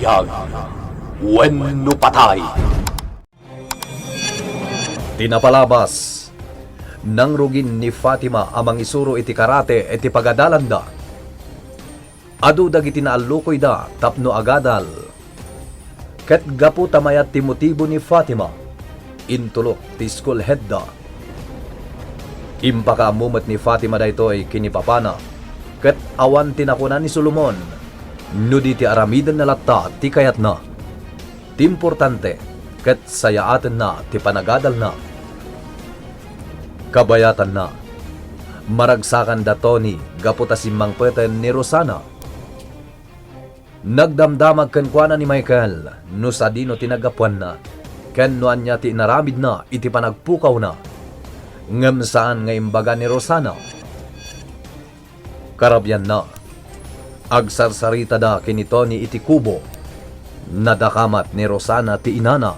Hayag wenno patay. Tinapalabas nang rugin ni Fatima amang isuro iti karate iti pagadalanda. Adu dagiti naalukoy da tapno agadal. Ket gapu tamayat ti motibo ni Fatima intulok ti school head da. Impakaamumet ni Fatima daytoy kinipapana ket awan tinakunan ni Solomon no di ti aramidan na latta ti kayat na. Ti importante ket sayaaten na ti panagadal na. Kabayatan na maragsakan datoni gaputa simmang peten ni Rosana. Nagdamdamag kenkwana ni Michael no sadino tinagapuan na ken no anya ti naramid na iti panagpukaw na ngem saan nga imbaga ni Rosana. Karabyan na agsarsarita da kinito ni iti kubo nadakamat ni Rosana ti inana.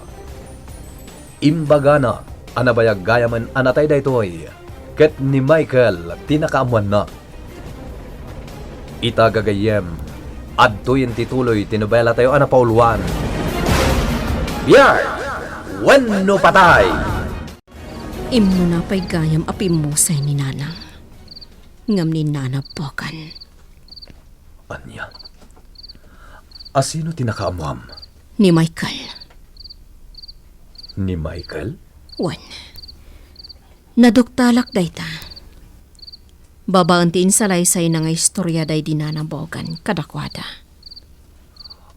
Imbaga na anabayag gayaman anatay daytoy ket ni Michael tinakaamuan na. Itagagayem adtoyen tituloy tinobela tayo anapauluan. Biyar wenno patay. Imno na pa'y gayam apim mo say ni Nanang. Ngam ni nanapokan. Anya? Asino tinakaamuam? Ni Michael. Ni Michael? Wan. Naduktalak dayta. Babaantiin salaysay na nga istorya day dinanabogan kadakwada.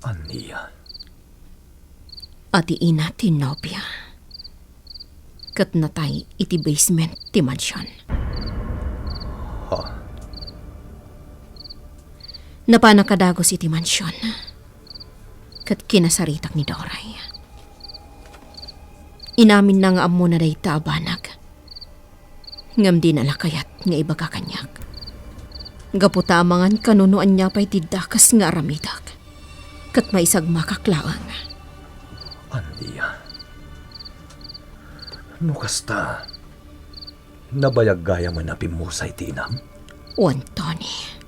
Anya? Ati ina ti nobya. Kat natay iti basement ti mansyon. Ha? Napanakadagos iti mansyon. Kat kinasaritak ni Doray. Inamin na nga amo na day taabanag. Ngam di nalakayat nga ibaga kanyak. Gaputamangan kanunuan niya pa'y tidakas nga aramidak. Kat maisag makaklaang. Anya? No kasta, nabayag gaya man na pimusay tinam? O Antony.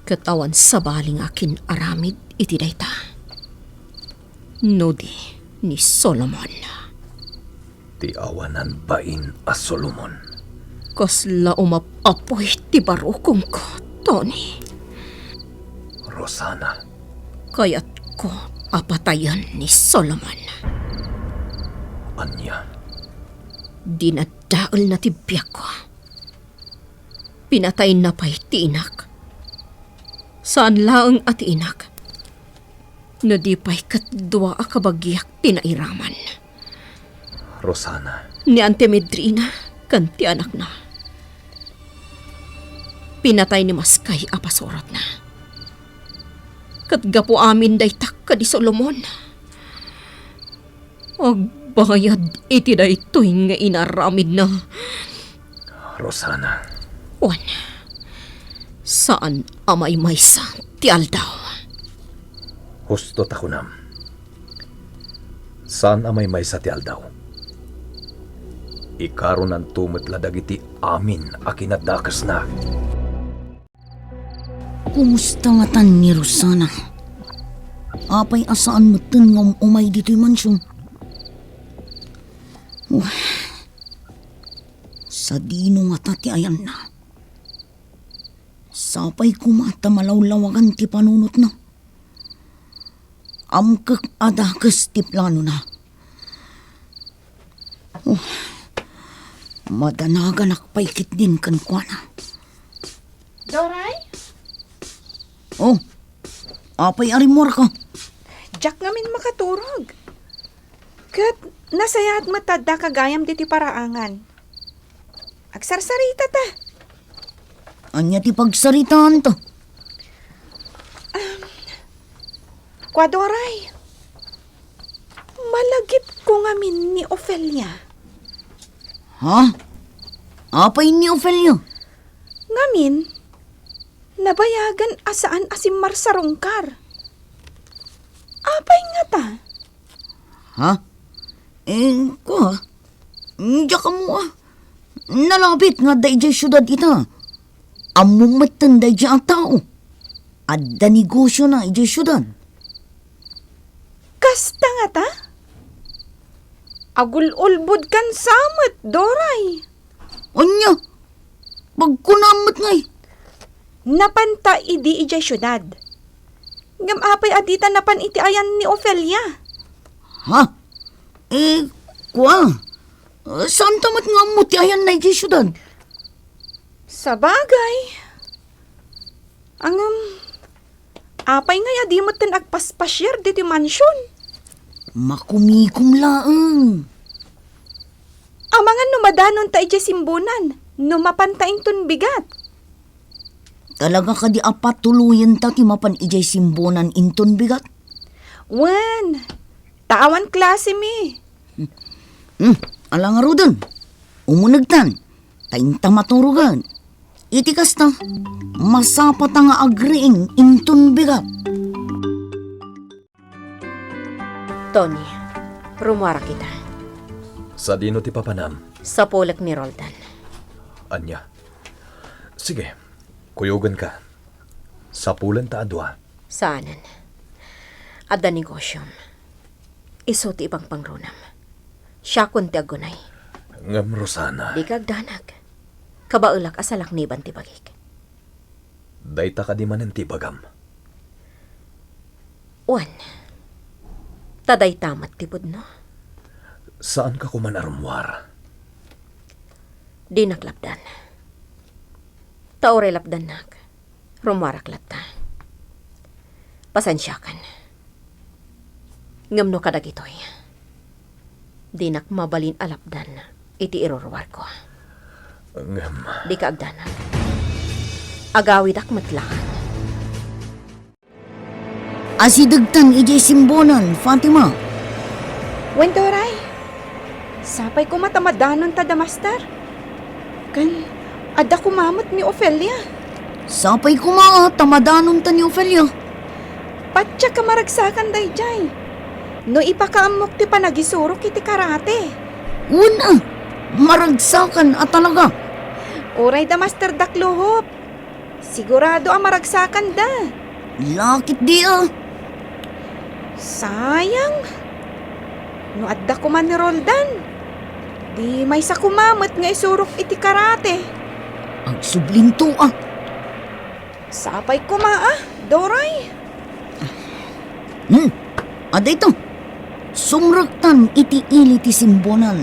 Katawan sa baling akin aramid iti dayta. Nudi ni Solomon. Ti awanan bain a Solomon. Kasla umapapoy ti barukong ko, Tony. Rosana. Kaya't ko apatayan ni Solomon. Anya? Dinadaol na ti biyak ko. Pinatay na pa'y ti inak. Saan laang at inak? No di pa'y katdwa a kabagyak tinairaman. Rosana. Ni Ante Medrina, kanti anak na. Pinatay ni Maskay apasorot na. Katgapo amin day takka di Solomon. Agbayad iti day to'y nga inaramid na. Rosana. Wan, saan amay maysa ti aldaw? Husto takunam. Saan amay may sa ti aldaw? Ikaron ang tumet ladagiti amin a kinadakas na. Kumusta nga tan ni Rosana? Apay asaan mo tin nga umay dito'y mansyon? Sa dino nga tati ayan na. Sapay kumata malawlawagan ti panunot na. Amkak adakas ti plano na. Madanagan akpaykit din kankwana. Doray? Oh, apay arimor ka. Jack ngamin makaturog. Kat nasayat matadda kagayam diti paraangan. Agsarsarita ta. Anya ti pagsaritaan to. Kwa Doray. Malagip ko ngamin ni Ofelia. Ha? Apay ni Ofelio? Ngamin, nabayagan asaan asim marsarungkar. Apay nga ta. Ha? Ko Diya ka mo Nalapit nga day syudad ita. Among matanda dya ang tao. adda negosyo na ijay syudad. Kasta nga ta? Agul-ulbod kan samot, Doray. Anya, pagkunamot ngay. Napanta idi ijay syudad. Ngam apay adita napan iti ayan ni Ofelia. Ha? Kwa? Saan tamat nga mo ti ayan na ijay syudad? Sa bagay. Apay nga ya di mo tin agpaspasyar diti mansyon. Makumikum laeng. Amangan numadanon ta ijay simbunan. Numapantaing tun bigat. Talaga ka di apat tuluyan ta ti mapan ijay simbonan inton bigat? Wan, tawan klase mi. Alang arudan. Umunagtan. Taing tamaturugan. Iti kasta, masapa ta nga agriing inton bigat. Tony, rumara kita. Sa dino ti papanam. Sa pulak ni Roldan. Anya. Sige, kuyugan ka. Sa pulan ta adwa. Saanan? Adda negosyom. Iso ti ibang pangrunam. Siya kun ti agunay. Ngam Rosana. Di kagdanag. Kabaulak asalak ni ban ti bagik. Dayta ka di manen ti bagam. Wan. Taday tamat ti pudno. Saan ka kuman arumwar? Di naklapdan. Taore lapdan nak. Rumarak lapta. Pasensyakan. Ngamno kadag ito'y. Di nak mabalin alapdan. Iti irorwar ko. Ngam. Di ka agdanag. Agawid ak matlakan. Asidagtan ijay simbonan, Fatima. Wen, Doray. Sapay ko matamadanon ta da master. Kan, ada kumamot ni Ofelia. Sapay kuma, tamadanon ta ni Ofelia. Patya ka maragsakan day jay. No ipakaamok ti panagisurok iti karate. Una, maragsakan at talaga. Oray da master dakluhop. Sigurado ang maragsakan da. Lakit di ah. Sayang. No adda ko man ni Roldan. Di may sa kumamot nga isurok iti karate. Ang sublinto ah. Sapay ko maa, Doray. Ada ito. Sumraktan iti ili ti simbonan.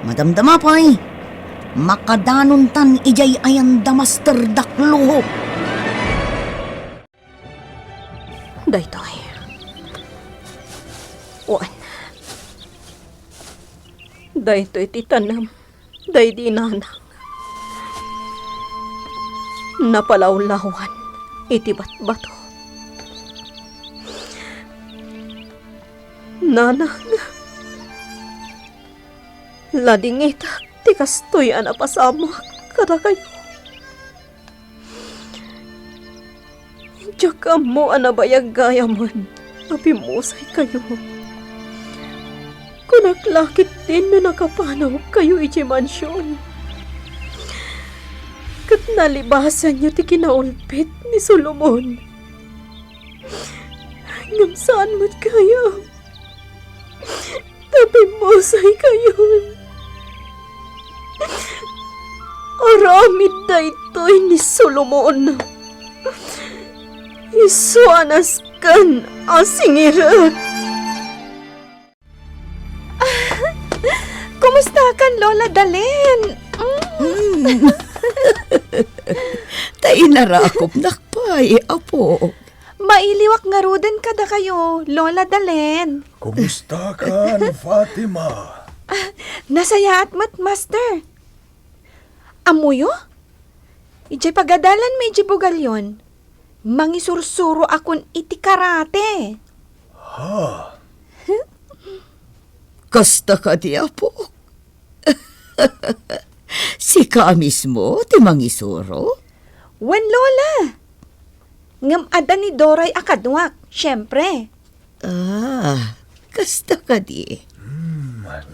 Madamdama pa'y. Makadanon tan ijay ayan da master dakluhop. Daytoy. Wan. Daytoy ti tanam. Day di nanang. Napalawlawan. Iti batbato. Nanang. Ladingitak. Ti kastoy anapasamak. Kada kayo. Diyak mo anabayag gaya man. Apimusay kayo. Kunaklakit din na nakapanaw kayo iti mansyon. Kat nalibasan niyo ti kinaulpit ni Solomon. Ngam saan mo't kaya? Tapimusay kayo. Aramid na ito'y ni Solomon. Isuanas kan asingirat. Kumusta kan, Lola Dalen? Tay narakop nakpay, apo. Mailiwak nga ruden kada kayo, Lola Dalen. Kumusta ka, Fatima? Nasaya at mat, Master. Amuyo? Ijay pagadalan may ijay bugalyon. Mangisursuro akon iti karate. Kasta ka di, apo. Si ka mismo, ti mangisuro? Wen, Lola. Ngam ada ni Doray akadwak, syempre. Kasta ka di.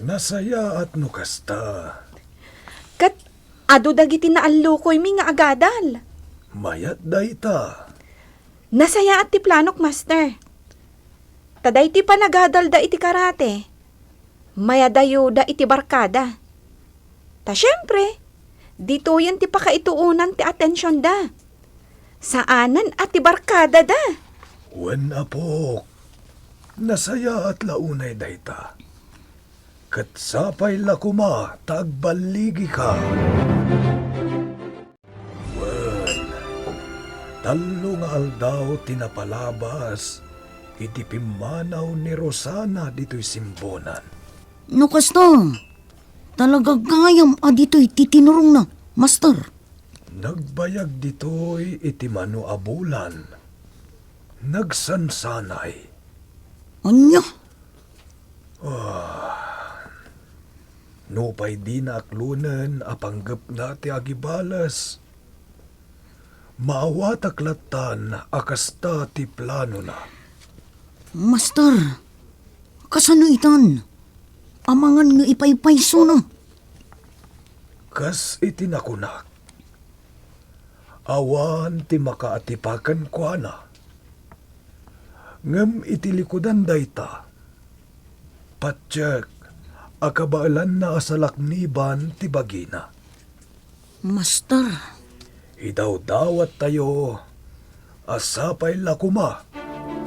Nasaya at nukasta. Kat adu dagiti naallukoy mi nga agadal. Mayat dayta. Nasaya at ti planok, master. Taday ti panagadal da iti karate. Mayadayo da iti barkada. Ta syempre, dito yan ti pakaituunan ti atensyon da. Saanan at ti barkada da. Wen apok, nasaya at launay dayta. Kat sapay lakuma, tagbaligi ka. Wen, talo nga aldaw tinapalabas, iti pimanaw ni Rosana dito'y simbonan. No kasta, talaga gayam dito'y titinurong na, master. Nagbayag dito'y iti mano abulan. Nagsansanay. Anya? Nupay di na aklunen apanggap na ti agibalas. Maawat aklatan akasta ti plano na. Master, kasano itan? Amangan nga ipaypayso na. Kas itinakunak. Awan ti makaatipakan kwa na. Ngem itilikudan dayta. Patsyak, akabaalan na asalakniban ti bagina. Master, Idaw-dawat tayo, asapay lakuma,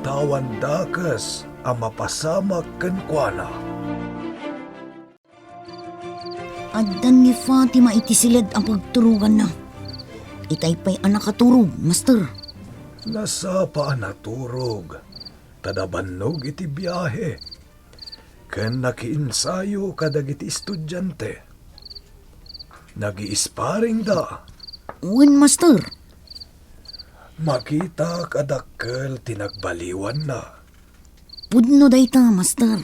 tawan dakas, ang mapasamak kenkwana. addan ni Fatima iti silid ang pagturugan na. Itay pa'y anak katurog, master. Nasapa naturog, tadabannog iti biyahe. Ken nakiinsayo kadagiti estudyante. Nagi-isparing da. Wen, master. Makita kadakkel tinagbaliwan na. Pudno dayta, master.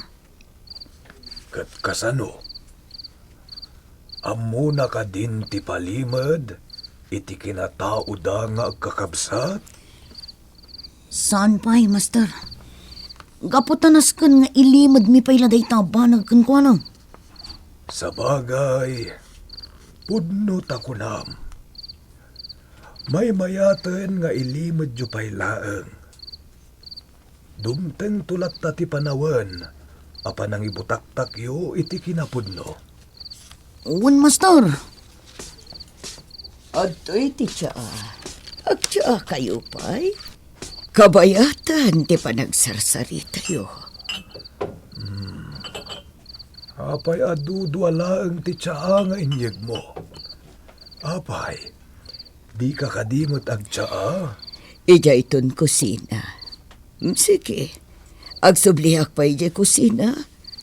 Kat kasano? Amuna ka din ti palimad, iti kinatao da nga agkakabsat? Saan pa'y, master? Gaputanas kan nga ilimad mi pa'y laday tabanag kan ko ano. Sa bagay, pudno takunam. May mayaten nga ilimad yu pa'y laeng. Dumteng tulat ta ti panawan, apanang ibutaktak yo iti kinapudno. Wen, master. Ado'y ti tsaa. Agtsaa kayo pa'y. Kabayatan ti panagsarsari tayo. Apay adudwala ang ti tsaa nga inyeg mo. Apay, di ka kadimot ag tsaa? Ija iton kusina. Sige, agsubliak pa ija kusina,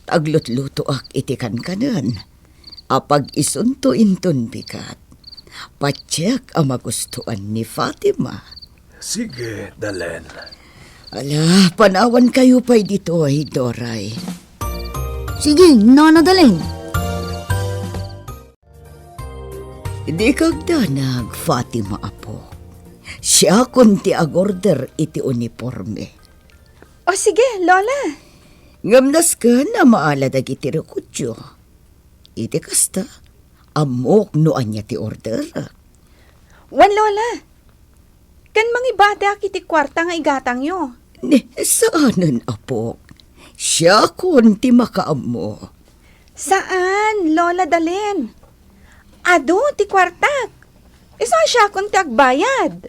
aglutluto ak iti kankanan. Apag isunto inton bikat, patsyak ang magustuhan ni Fatima. Sige, dalen. Ala, panawan kayo pa'y dito ay Doray. Sige, nanadaling. Di kagdanag, Fatima apo. Siya kunti agorder iti uniforme. O sige, Lola. Ngamnas ka na maaladag iti rekutyo. Iti kasta, amok noan niya ti order. Wan, Lola. Kan mangibate ak iti kwarta nga igatang yo. Ne, saanan apo? Siya kunti makaamo. Saan, Lola Dalen? Ado, ti kwartak. Isa siya kung ti agbayad.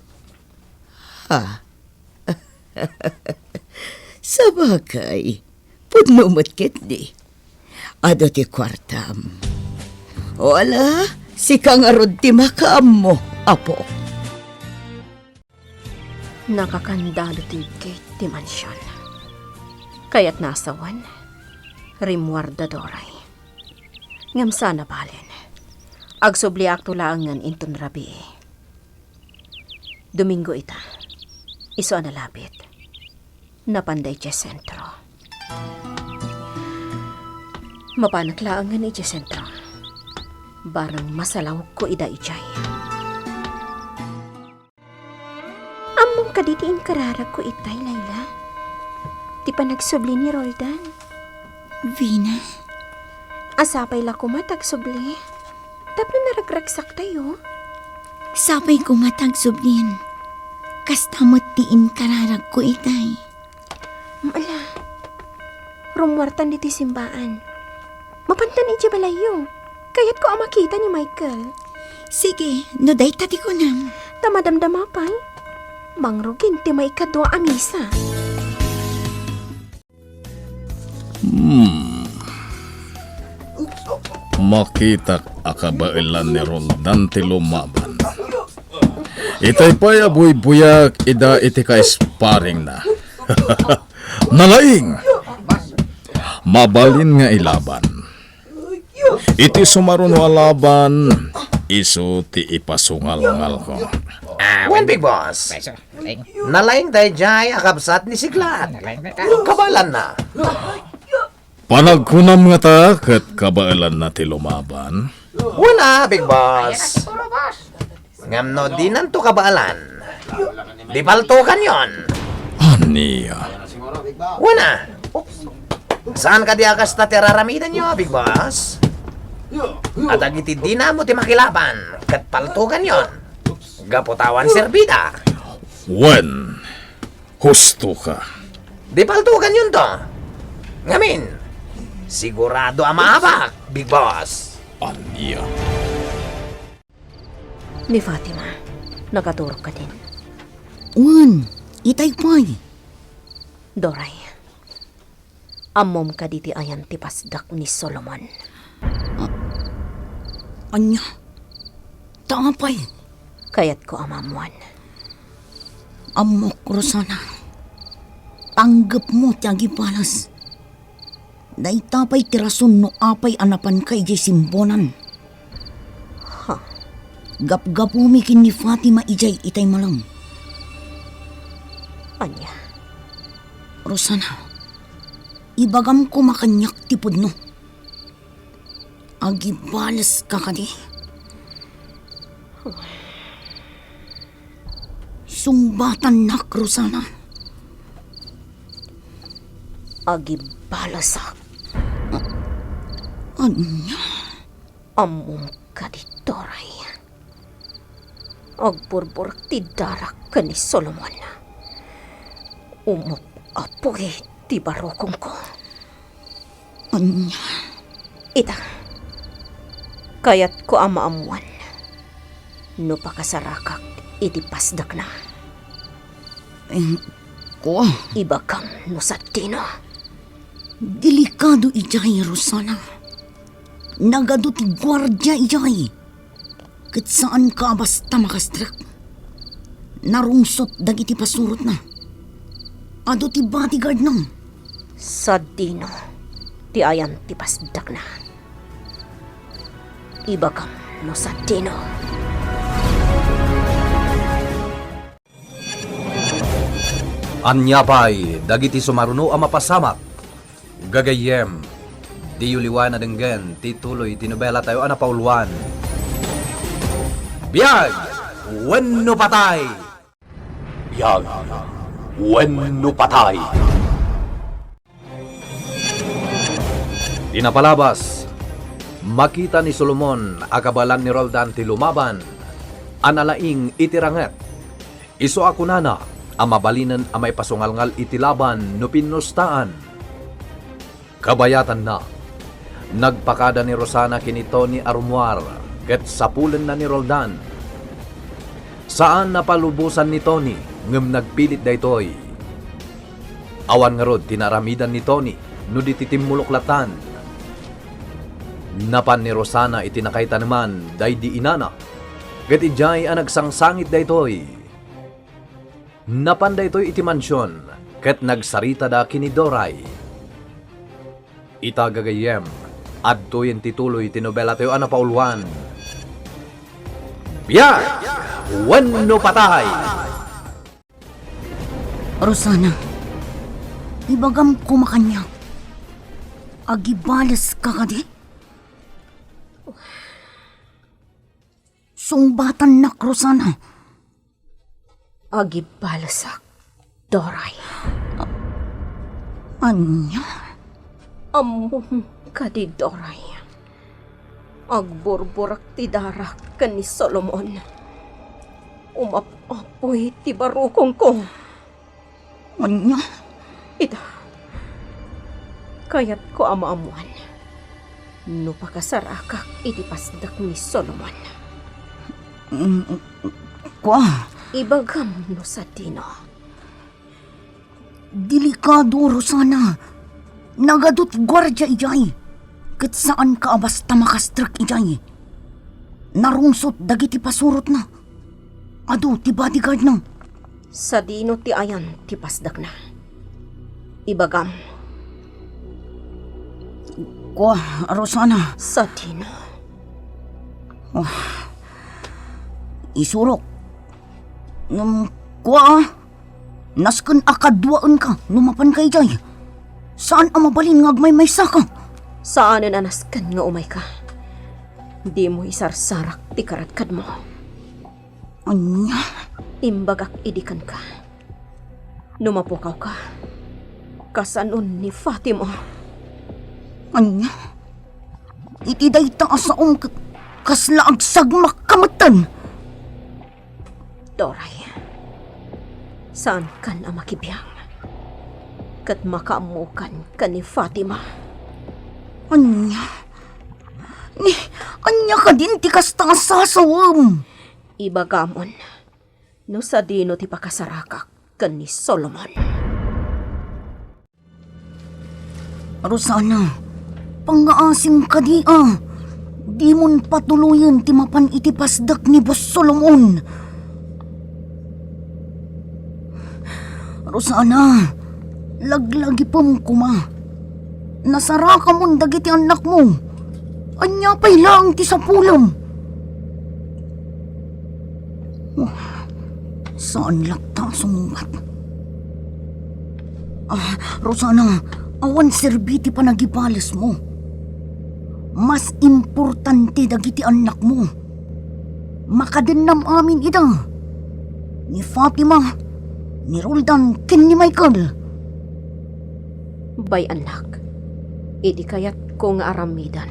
Ha? Sabagay, pudnumot kit di. Ado ti kwartam. Wala, si kangarod ti makaamo, apo. Nakakandalo ti gate ti mansyon. Kaya't nasawan, rimwarda Doray. Ngam sana balin, agsubli akto laangan inton rabi. Domingo ita, iso analapit, napanday ti sentro. Mapanaklaangan iti sentro, barang masalaw ko ida ijay. Among kaditiin kararag ko itay, Layla. Di pa nagsubli ni Roldan. Vina, Asapay la kumatagsubli. Tapno naragragsak tayo. sapay ko matagsublin. kastamot tiin kararag ko itay. Ala, rumwartan diti simbaan. Mapantan iti balayo. Kayat ko ang makita ni Michael. Sige, no day tati ko nam. Tamadamdama pa'y. Mangrugin ti may kadwa amisa. Makita akabailan ni Roldan ti lumaban. Itay pa'y abuy-buyak ida iti ka-sparring na. Nalaing! Mabalin nga ilaban. Iti sumaruno alaban, iso ti ipasungal-ngal ko. Wen, Big Boss. Nalaing tayo jay akabsat ni Siglat. Kabalan na. Panagkunam nga ta, kat kabailan na ti lumaban. Wala, Big Boss. Ngam no, di nanto kabalan. Di paltukan yon. Aniya. Wala. Saan ka di akas na tiraramidan nyo, Big Boss? At agiti di na mo ti makilaban. Kat paltukan yon. Gaputawan serbida. Wen, husto ka. Di paltukan yun to. Ngamin, sigurado ang maabak, Big Boss. Aniya. Ni Fatima, nakaturok ka din. Wan, itay pa'y. Doray, amom ka diti ayan ti pasdak ni Solomon. Anya, taapay. Kayat ko amamuan. Amok, Rosana. Tanggap mo tiyagi palas. Naitapay tirason no apay anapan kay di simbonan. Gap-gapumikin ni Fatima ijay itay malam. Anya, Rosana, ibagam ko makanyak tipod no. Agibalas ka kadi. Sumbatan nak, Rosana. agibalasak. Anya? Amom ka di Doray. Agburburak ti darak ka ni Solomon. Umok apoy ti barokong ko. Anya? Ita, kayat ko amaamuan. No pakasarakak iti pasdak na. Ko, Iba kam no sa tino. delikado ijay, Rosana. Nagado ti gwardya ijay. Kat saan ka basta makastrak. Narungsot dagiti pasurot na. Ado ti bodyguard nang. Sa dino, ti ayan ti pasdak na. Iba kam no sa tino. Anyapay, dagiti sumaruno ang mapasamak. Gagayem, di yuliwan na denggen, tituloy, tinubela tayo anapauluan. Biyag, wenno patay! Biyag, wenno patay! Dinapalabas, makita ni Solomon, akabalan ni Roldan ti lumaban, analaing itiranget. Iso ako nana, ang mabalinan ang may pasungalngal itilaban no pinustaan. Kabayatan na, nagpakada ni Rosana kinito ni Arumuar, ket sapulen na ni Roldan. Saan napalubusan ni Tony, ngem nagpilit daytoy. Awan nga rod, tinaramidan ni Tony, no dititimuluklatan. Napan ni Rosana itinakayta naman, day di inana, ket ijay ang nagsangsangit daytoy. Napanday to'y iti mansyon, ket nagsarita da kini Doray. Itagagayem, adto yung tituloy tinobela tayo anapauluan. Biyag! Wenno patay! Rosana, ibagam ko makanya. Agibalas ka kadi? Sungbatan nak, Rosana. Agibalasak, Doray. Anya? Amom ka di Doray. Agburburak ti darak ka ni Solomon. Umapoy ti barukong ko. Anya, Ita. Kayat ko amaamuan. No pakasarakak iti pasdak ni Solomon. kwa, Ibagam no sa dino. delikado Rosana. Nagadot gwardya ijay. Kat saan ka basta makastrak ijay. Narungsot dagiti pasurot na. Ado ti bodyguard na. Sa dino ti ayan ti pasdak na. Ibagam Kwa, Rosana, sa dino. isurok. Kwa, nasken akadwaan ka, numapan kay jay. Saan ang mabalin nga agmay may saka? Saan anaskan nga umay ka? Di mo isarsarak ti karatkad mo. Anya, Imbagak idikan ka. Numapukaw ka. Kasanon ni Fatima. anya. Iti day taasaong kasla agsagmak kamatan. Doray, saan kan ang makibiyang? Kat makaamukan ka ni Fatima. Anya. Anya ka din ti kasta asasawam. Ibagamon, no sa dino ti pakasarakak ka ni Solomon. Rosana, pangaasim ka di Di mon patuluyan ti mapan iti pasdak ni Boss Solomon. Rosana, laglagi pam kuma. Nasara ka mon dagiti anak mo. Anya pa'y lang ti sapulam. Saan lakta sumungat? Rosana, awan serbiti pa nagibalas mo. Mas importante dagiti anak mo. Makadennam amin ida. Ni Fatima, ni Roldan, ken ni Michael. Bay anak, idi kayat ko nga aramidan,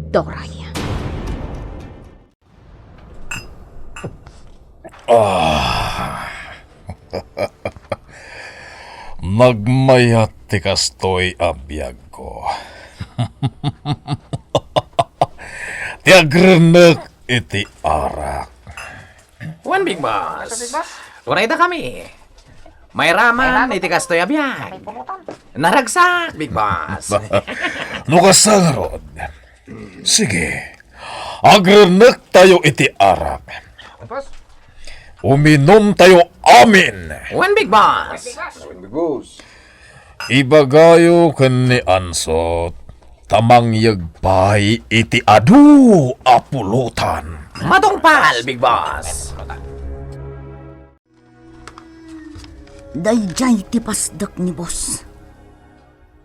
Doray. Nagmayat ti kastoy abiyag ko. Ti agrenek iti arak. Wan, Big Boss. Uray da kami. May raman, iti kastoy abiyag. Naragsak, Big Boss. Nukasagarod. Sige. Agrenek tayo iti arak. Uminom tayo amin. Wan, Big Boss. Ibagayo ken ni Ansot. Tamang yagpay iti adu apulutan. Matungpal, Big Boss. Dayjay ti pasdak ni Boss.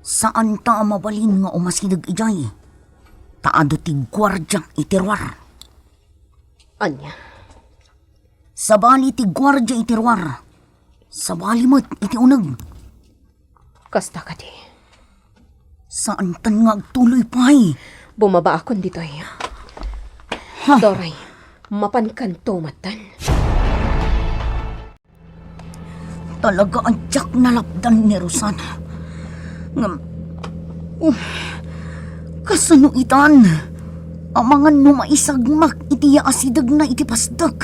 Saan ta mabalin nga umasidag ijay? Taado ti gwardya itirwar. Anya, Sabali ti gwardya itirwar. Sabali mo't iti unag. kasta ka di. Saan tan nga agtuloy pa'y? Bumaba akon ditoy. Doray, mapankan tumatan. Talaga ang tiyak na lapdan ni Rosana. Kasano itan? Amangan no maisagmak iti asidag na iti pasdag.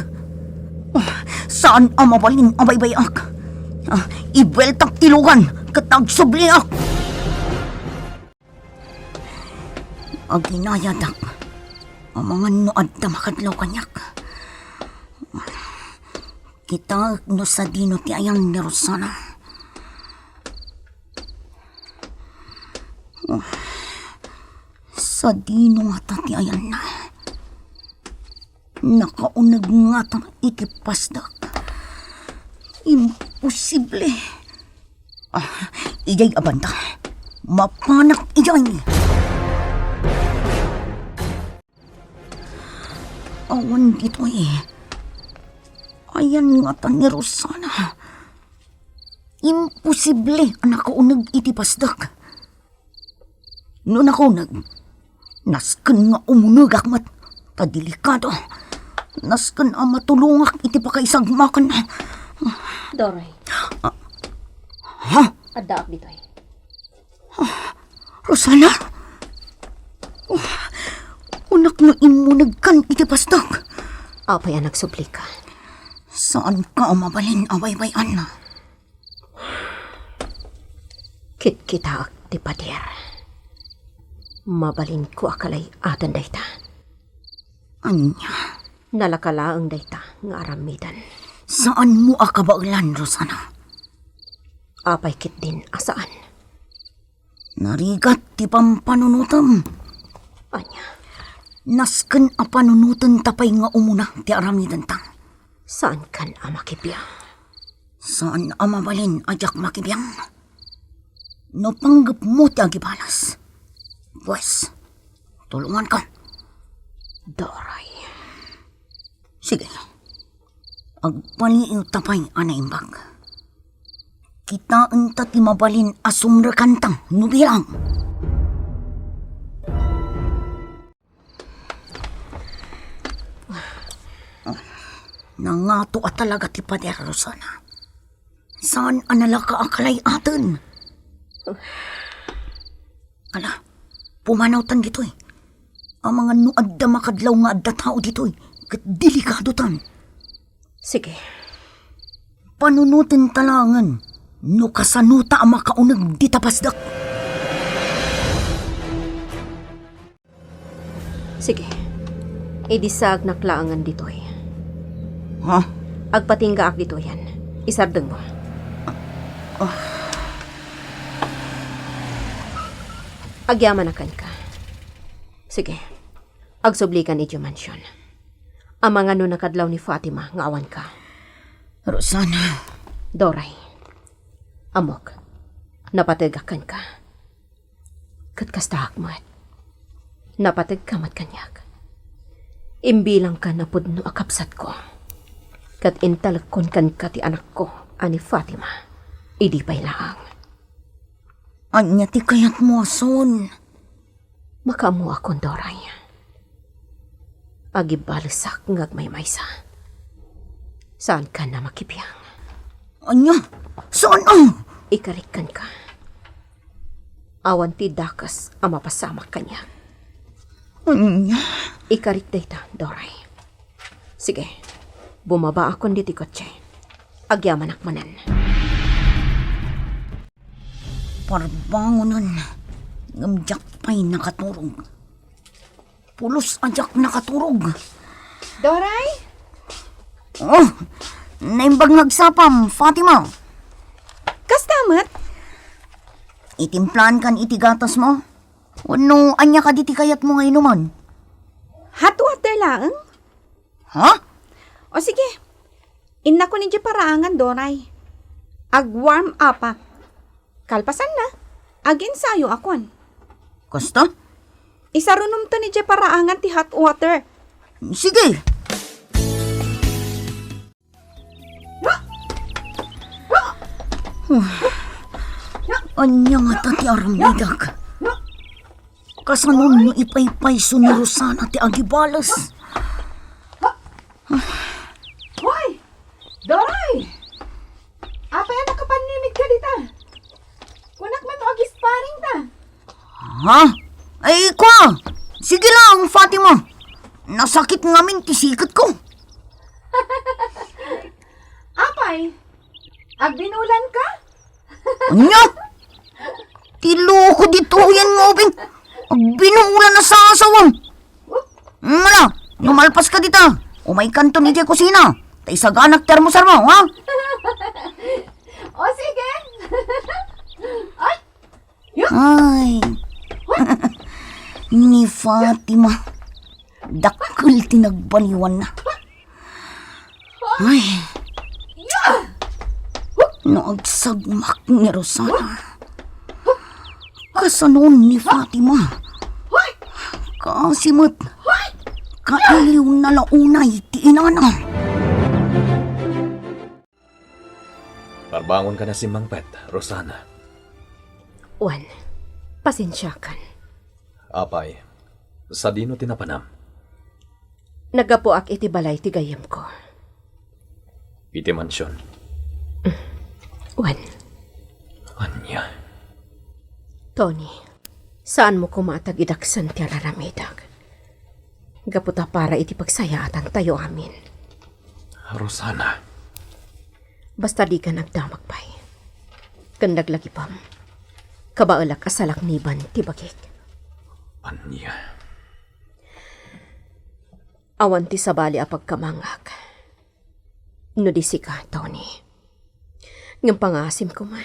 Saan ang mabalin abay-bayak? Ibeltak tilugan katag subliak. Aginayadak. Amangan no adda makadlaw kanyak. Kita no sa dino ti ayang ni Rosana. Sa dino nga ti ayan na. Nakaunag nga ta iti pasdak. Imposible. Ijay abanta. Mapanak ijay. Awan dito Ayan nga ta ni Rosana. Imposible ang nakaunag iti pasdak. No nakunag, nasken nga umunag akmat. Kadelikado. Nasken ang matulungak iti pakaisagmakan na. Doray. Ha? Adda ak ditoy. Rosana? Unak na imunagkan iti pastak. Apay ang nagsuplika. Saan ka mabalin away-wayan na? Kit-kita ak ti pader. Mabalin ko akalay atan dayta. Anya, Nalakalaang dayta nga aramidan. saan mo akabaglan, Rosana? Apay kit din asaan. Narigat ti pampanunutam. Anya, Nasken a panunutan tapay nga umuna ti aramidan ta. saan kan amakipiyang? Saan amabalin ajak makibiyang? No panggap mo ti agibalas. Pues, tulungan ka. Doray. Sige. Agpaliw tapay anaimbag. Kita enta ti mabalin asumra kantang nubilang. Nangato at talaga ti Pader Rosana. Saan analaka akalay atin? Ala, pumanaw tan ditoy. Ang mga nuad da makadlaw nga adda tao ditoy. Kat delikado tan. Sige, Panunutin talangan. No kasanuta ang makaunag di tapasdak. sige. Idisag naklaangan ditoy. Ha? Agpatingga ak dito yan. Isardeng mo. Agyaman na ka. Sige. Agsublikan iti mansyon. Ang mga no nakadlaw ni Fatima nga awan ka. Rosana, Doray. Amok. Napatigakan ka. Kat kastahak mo at. Napatig kamat kanyak. Imbilang ka na pudno akapsat ko. Kat intalakon kan ka ti anak ko, ani Fatima. Idi pa'y laang. anya ti kayat mo ason. Makamu akong Doray. Agibalasak ngagmaymaysa. Saan ka na makipiyang? Anya, saan ang? Ikarikan ka. Awan ti dakas ang mapasama kanya. Anya, Ikarik dayta, Doray. Sige, bumaba akong diti kotse. Agyaman akmanan. parbangonan. Ngamjak pa'y nakaturog. Pulos ajak nakaturog. Doray? Oh, naimbag nagsapam, Fatima. Kastamat? Itimplahan kan iti gatas mo? Wano, anya ka diti kayat mo ngayon naman? Hot water lang? Ha? O sige, inna ko ni di paraangan, Doray. Ag-warm up ah. Kalpasan na. Ag-ensayo akon. Kasta? Isarunum to ni di paraangan ti hot water. Sige. Anya nga tati aramidag. Kasanon no ipaypay ni Rosana ti agibalas. Hoy! Doray! Apa yan nakapanimig ka dita? Kunak man ag-sparring ta. Ha? Ay, kwa! Sige lang, Fatima. Nasakit ngamin ti sikat ko. Apay, agbinulan ka? Anya? Tilo ko dito yan ngobing. Binuulan na sa asawang. Mala, lumalpas ka dita. Umay kanto ni Jay kusina. Tay saganak termosar mo, ha? O sige. Ay. Ni Fatima. Dakil tinagbaliwan na. Ay. Naagsagmak ni Rosana. Kasanon ni Fatima. Kasimot. Kailiw na launay ti inana. Parbangon ka na si Mang Pet, Rosana. Juan, pasensya kan. Apay, sa dino tinapanam. Nagapuak iti balay ti gayam ko. Iti mansyon. Wan, Anya. Tony, saan mo kumatag idaksan ti araramidag? Gaputa para iti pagsayaatan tayo amin. Rosana. Basta di ka nagdamag pa'y. Kandag lagi pam. Kabaalak asalak niban ti bagik. Anya. Awan ti sabali a pagkamangag. No di si ka, Tony. Ngam pangasim ko ma.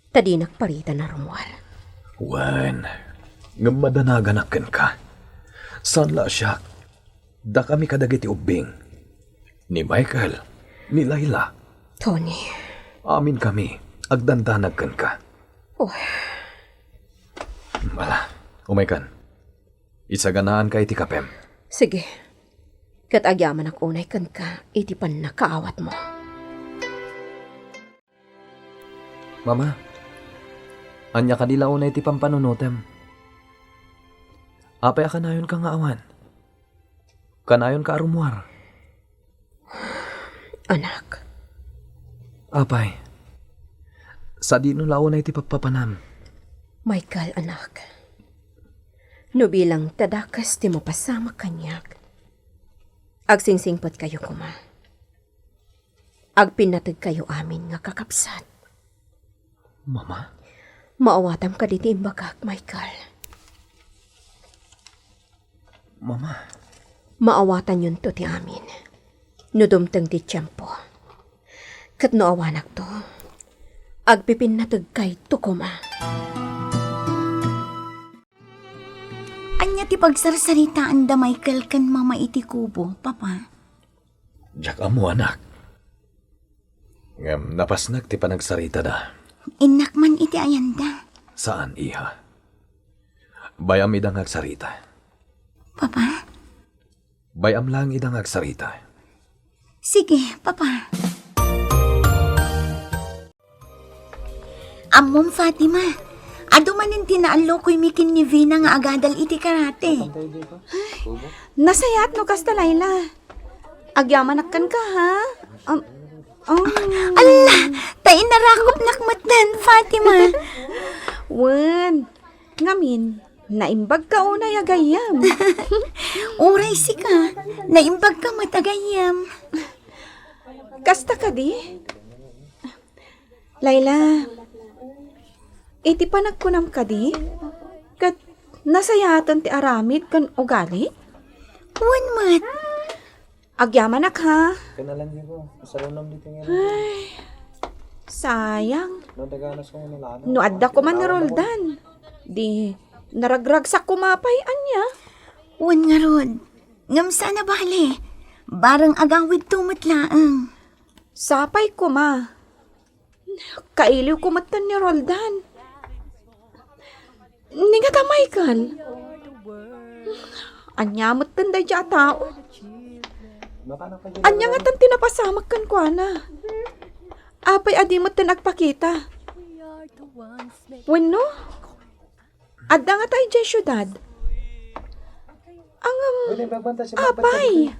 Tadinak parita na rumwar. Wen. Ngam madanaganakan ka. San la siya? Da kami kadagiti ubing. Ni Michael. Ni Layla. Tony. Amin kami. Agdandanagkan ka. Oh, Mala. Umaykan. Isaganaan ka iti kapem. sige. Kat agyaman ak unay kan ka, iti pan nakaawat mo. Mama. Anya kanila unay iti pampanunutem. Apay kanayon ka nga awan. Kanayon ka arumwar. Anak, Apay. Sa di nung launay iti pagpapanam. Michael, anak. No bilang tadakas ti mo pasama kanyak. Agsingsingpot kayo kuma. Agpinatag kayo amin nga kakapsat. Mama? Maawatam ka diti imbagak, Michael. Mama? Maawatan yun to ti amin. No dumteng ti tiyempo. Kat no awanak to. Agpipinatag kay to kuma. Anya ti pagsarsaritaan da Michael kan mama iti kubo, papa. Diyak amo anak. Ngam napasnag ti panagsarita da. Inak man iti ayanda. Saan iha? Bayam idang agsarita. Papa? Bayam lang idang agsarita. Sige, papa. Amom Fatima, ado manin tinaalo ko'y mikin ni Vina nga agadal iti karate. Nasayat no kasta Layla. Agyamanak ka ha? Allah, tain narakop nakmatan, Fatima. Wen, ngamin, naimbag ka una yagayam. Uray si ka, naimbag ka matagayam. Kasta ka di? Layla, iti panagkunam ka di? Kat nasayatan ti aramid kan ugali? Wan mat, Agyamanak ha? Ay, sayang. No adda ko man ni Roldan. Di naragragsak kumapay anya. wan nga rod. Ngam sana bali, barang agawid tumatlaang. Sapay ko ma. Kailiw kumatan ni Roldan. Ni nga ta Michael. Anyamot tanda dya tao. Anya nga tan tinapasamak kan ko na. Apay adi mo tan nagpakita. Wano? Adda nga tayo dya syudad. Ang apay.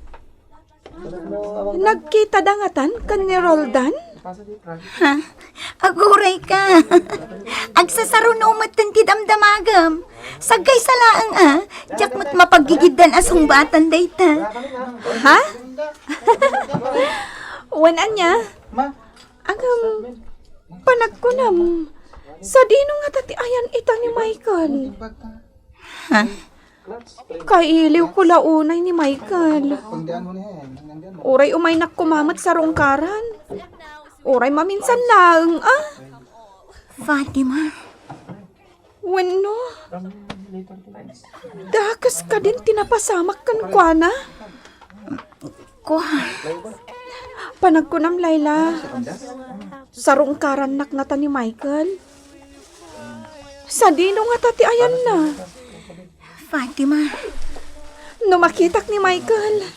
Nagkita da nga tan kan ni Roldan? Ha? Aguray ka. Agsasarunumat ti damdamagam. Sagay sa laang Diyak mat mapagigiddan asong batan dayta. Ha? Wanan niya? Ang panagkunam. Sa dino nga tati ayan ita ni Michael. Ha? Kailiw ko launay ni Michael. Uray umay kumamat sa rungkaran. Uray maminsan lang, Fatima. Wano? Dakas ka din tinapasamak kan kwa na? Kuha. Panagkunam, Layla. Sa rungkaran nakngata ni Michael. Sa dino nga tati ayan na. Fatima. No makitak ni Michael,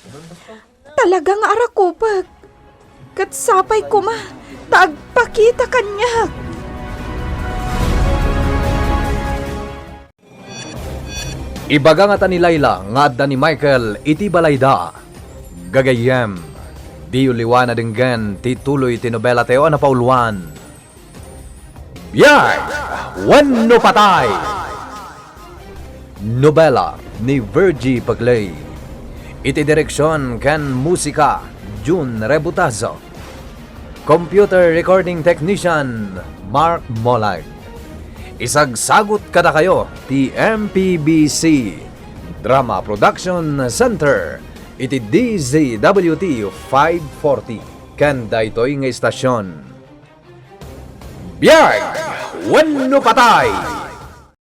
talagang arakupag. Kat sapay ko ma, taagpakita kanya. Ibaga nga ta ni Layla nga adda ni Michael iti balayda. Gagayem, di uliwana denggan tituloy tinobela teo na pauluan. Biyag! Wenno Patay! Nobela ni Virgie Paglay. Iti direksyon kan musika June Rebutazo. Computer recording technician Mark Molag. Isagsagot kada kayo ti MPBC Drama Production Center iti DZWT 540 kan daytoy nga istasyon. Biyag! Wenno Patay!